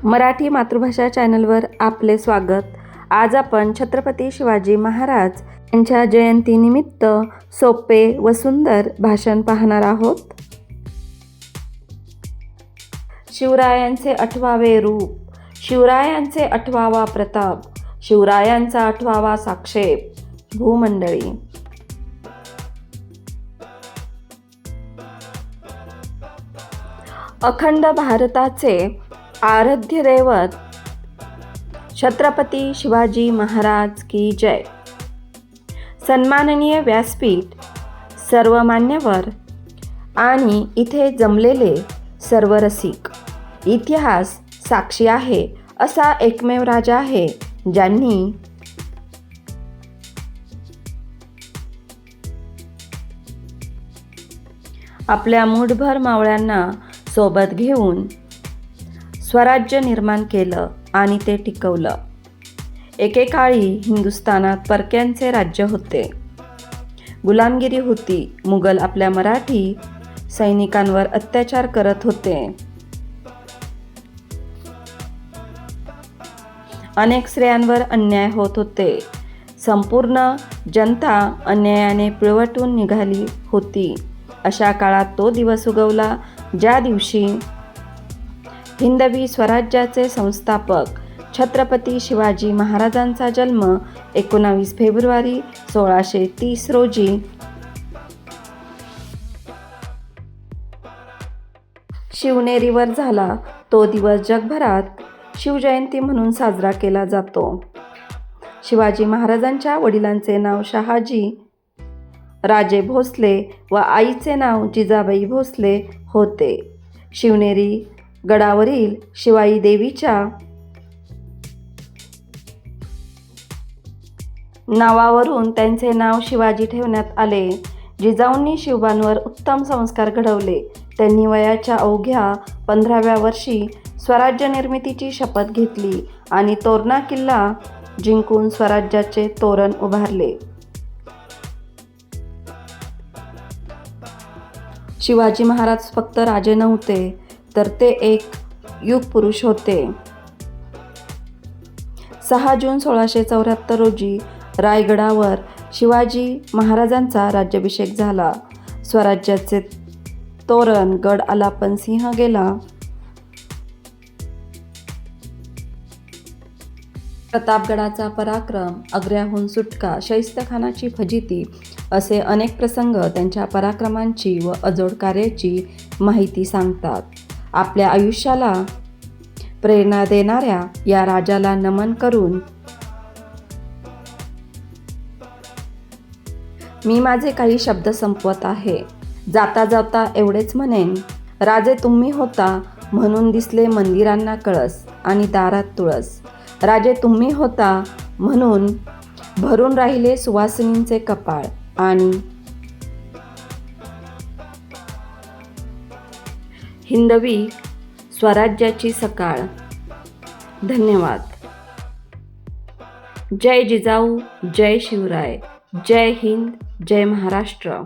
मराठी मातृभाषा चॅनलवर आपले स्वागत। आज आपण छत्रपती शिवाजी महाराज यांच्या जयंतीनिमित्त सोपे व सुंदर भाषण पाहणार आहोत। शिवरायांचे 8वे रूप, शिवरायांचे 8वा प्रताप, शिवरायांचा 8वा साक्षेप। भूमंडळी, अखंड भारताचे आराध्य दैवत छत्रपती शिवाजी महाराज की जय। सन्माननीय व्यासपीठ, सर्व मान्यवर आणि इथे जमलेले सर्व रसिक, इतिहास साक्षी आहे असा एकमेव राजा आहे ज्यांनी आपल्या मुठभर मावळ्यांना सोबत घेऊन स्वराज्य निर्माण केलं आणि ते टिकवलं। एकेकाळी हिंदुस्थानात परक्यांचे राज्य होते, गुलामगिरी होती। मुघल आपल्या मराठी सैनिकांवर अत्याचार करत होते। अनेक स्त्रियांवर अन्याय होत होते। संपूर्ण जनता अन्यायाने पिळवटून निघाली होती। अशा काळात तो दिवस उगवला ज्या दिवशी हिंदवी स्वराज्याचे संस्थापक छत्रपती शिवाजी महाराजांचा जन्म 19 फेब्रुवारी 1630 रोजी शिवनेरीवर झाला। तो दिवस जगभरात शिवजयंती म्हणून साजरा केला जातो। शिवाजी महाराजांच्या वडिलांचे नाव शहाजी राजे भोसले व आईचे नाव जिजाबाई भोसले होते। शिवनेरी गडावरील शिवाई देवीच्या नावावरून त्यांचे नाव शिवाजी ठेवण्यात आले। जिजाऊंनी शिवबांवर उत्तम संस्कार घडवले। त्यांनी वयाच्या अवघ्या 15व्या वर्षी स्वराज्य निर्मितीची शपथ घेतली आणि तोरणा किल्ला जिंकून स्वराज्याचे तोरण उभारले। शिवाजी महाराज फक्त राजे नव्हते, तर ते एक युगपुरुष होते। 6 जून 1674 रोजी रायगडावर शिवाजी महाराजांचा राज्याभिषेक झाला। स्वराज्याचे तोरण गड आला पण सिंह गेला। प्रतापगडाचा पराक्रम, आग्र्याहून सुटका, शाहिस्तेखानाची फजिती असे अनेक प्रसंग त्यांच्या पराक्रमांची व अजोड कार्याची माहिती सांगतात। आपल्या आयुष्याला प्रेरणा देणाऱ्या या राजाला नमन करून मी माझे काही शब्द संपवत आहे। जाता जाता एवढेच म्हणेन, राजे तुम्ही होता म्हणून दिसले मंदिरांना कळस आणि दारात तुळस। राजे तुम्ही होता म्हणून भरून राहिले सुवासिनींचे कपाळ आणि हिंदवी स्वराज्याची सकाळ। धन्यवाद। जय जिजाऊ, जय शिवराय, जय हिंद, जय महाराष्ट्र।